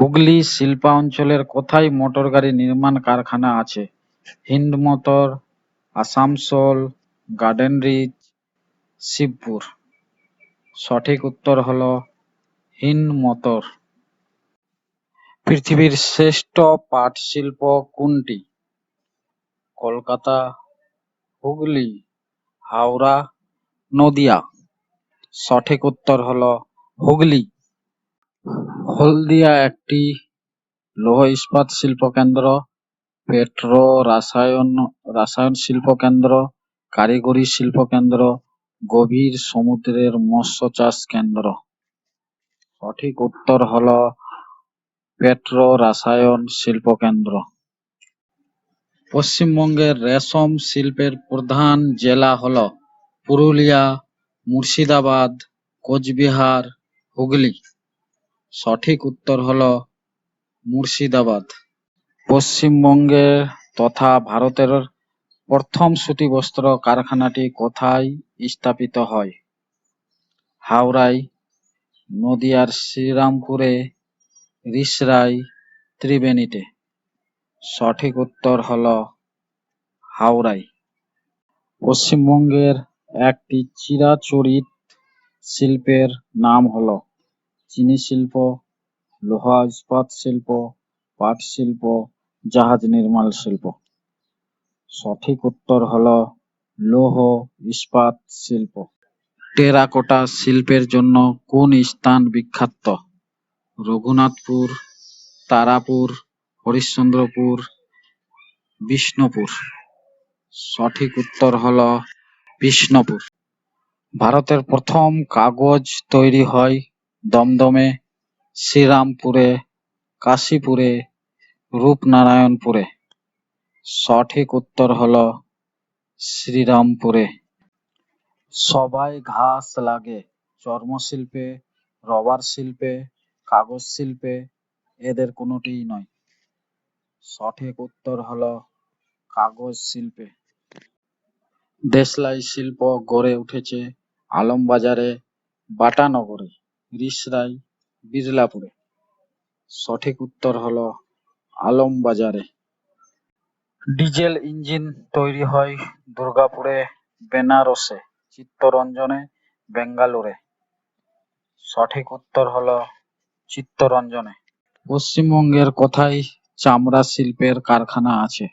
হুগলি শিল্পাঞ্চলের কোথায় মোটরগাড়ি নির্মাণ কারখানা আছে? হিন্দ মোটর, আসানসোল, গার্ডেন রিচ, শিবপুর। সঠিক উত্তর হলো হিন্দ মোটর। পৃথিবীর শ্রেষ্ঠ পাট শিল্প কোনটি? কলকাতা, হুগলি, হাওড়া, নদিয়া। সঠিক উত্তর হলো হুগলি। হলদিয়া একটি লৌহ ইস্পাত শিল্প কেন্দ্র, পেট্রো রসায়ন শিল্প কেন্দ্র, কারিগরি শিল্প কেন্দ্র, গভীর সমুদ্রের মৎস্য চাষ কেন্দ্র। সঠিক উত্তর হলো পেট্রো রসায়ন শিল্প কেন্দ্র। পশ্চিমবঙ্গের রেশম শিল্পের প্রধান জেলা হলো পুরুলিয়া, মুর্শিদাবাদ, কোচবিহার, হুগলি। সঠিক উত্তর হলো মুর্শিদাবাদ। পশ্চিমবঙ্গের তথা ভারতের প্রথম সুতি বস্ত্র কারখানাটি কোথায় স্থাপিত হয়? হাওড়ায়, নদিয়ার শ্রীরামপুরে, রিষড়ায়, ত্রিবেণীতে। সঠিক উত্তর হলো হাওড়ায়। পশ্চিমবঙ্গের একটি চিরাচরিত শিল্পের নাম হলো চিনি শিল্প, লৌহ ইস্পাত শিল্প, পাট শিল্প, জাহাজ নির্মাণ শিল্প। সঠিক উত্তর হলো লৌহ ইস্পাত শিল্প। টেরাকোটা শিল্পের জন্য কোন স্থান বিখ্যাত? রঘুনাথপুর, তারাপুর, হরিশ্চন্দ্রপুর, বিষ্ণুপুর। সঠিক উত্তর হলো বিষ্ণুপুর। ভারতের প্রথম কাগজ তৈরি হয় দমদমে, শ্রীরামপুরে, কাশীপুরে, রূপনারায়ণপুরে। সঠিক উত্তর হলো শ্রীরামপুরে। সবাই ঘাস লাগে চর্মশিল্পে, রবার শিল্পে, কাগজ শিল্পে, এদের কোনোটিই নয়। সঠিক উত্তর হলো কাগজ শিল্পে। দেশলাই শিল্প গড়ে উঠেছে আলমবাজারে, বাটানগরে, রিষড়ায়, বিরলাপুরে। সঠিক উত্তর হলো আলমবাজারে। ডিজেল ইঞ্জিন তৈরি হয় দুর্গাপুরে, বেনারসে, চিত্তরঞ্জনে, বেঙ্গালুরে। সঠিক উত্তর হলো চিত্তরঞ্জনে। পশ্চিমবঙ্গের কোথায় চামড়া শিল্পের কারখানা আছে?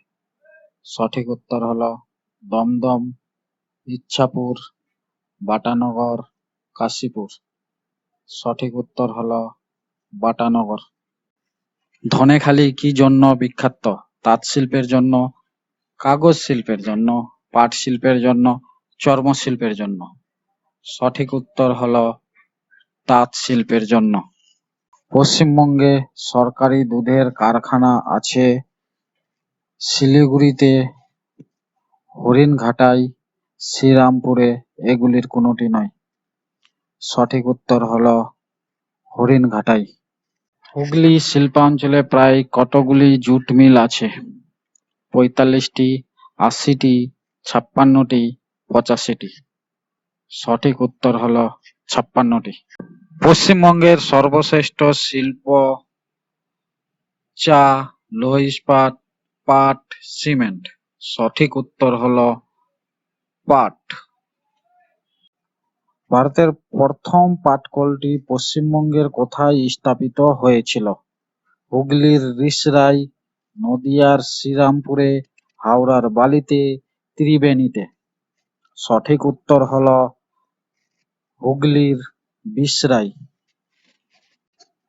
সঠিক উত্তর হলো দমদম, ইচ্ছাপুর, বাটানগর, কাশীপুর। সঠিক উত্তর হলো বাটানগর। ধনেখালি কি জন্য বিখ্যাত? তাঁত শিল্পের জন্য, কাগজ শিল্পের জন্য, পাট শিল্পের জন্য, চর্ম শিল্পের জন্য। সঠিক উত্তর হলো তাঁত শিল্পের জন্য। পশ্চিমবঙ্গে সরকারি দুধের কারখানা আছে শিলিগুড়িতে, হরিণঘাটায়, শ্রীরামপুরে, এগুলির কোনোটি নয়। সঠিক উত্তর হলো হরিণঘাটায়। হুগলি শিল্পাঞ্চলে প্রায় কতগুলি জুট মিল আছে? ৪৫টি, ৮০টি, ৫৬টি, ৮৫টি। সঠিক উত্তর হলো ৫৬টি। পশ্চিমবঙ্গের সর্বশ্রেষ্ঠ শিল্প চা, লৌহ ইস্পাত, পাট, সিমেন্ট। সঠিক উত্তর হলো পাট। ভারতের প্রথম পাটকলটি পশ্চিমবঙ্গের কোথায় স্থাপিত হয়েছিল? হুগলির রিষড়ায়, নদিয়ার শ্রীরামপুরে, হাওড়ার বালিতে, ত্রিবেণীতে। সঠিক উত্তর হলো হুগলির রিষড়ায়।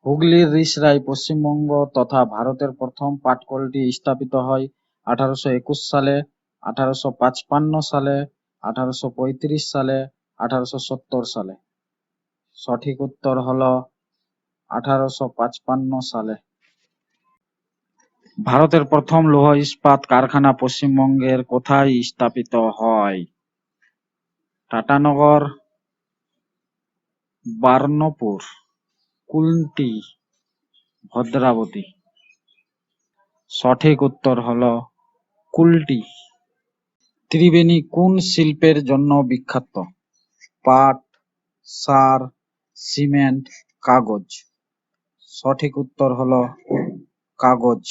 হুগলির রিষড়ায় পশ্চিমবঙ্গ তথা ভারতের প্রথম পাটকলটি স্থাপিত হয় 1821 সালে, 1855 সালে, 1835 সালে, 1870 সালে। সঠিক উত্তর হলো 1855 সালে। ভারতের প্রথম লৌহ ইস্পাত কারখানা পশ্চিমবঙ্গের কোথায় স্থাপিত হয়? টাটানগর, বার্নপুর, কুলটি, ভদ্রাবতী। সঠিক উত্তর হলো কুলটি। ত্রিবেণী কোন শিল্পের জন্য বিখ্যাত? পাট, সার, সিমেন্ট, কাগজ। সঠিক উত্তর হলো কাগজ।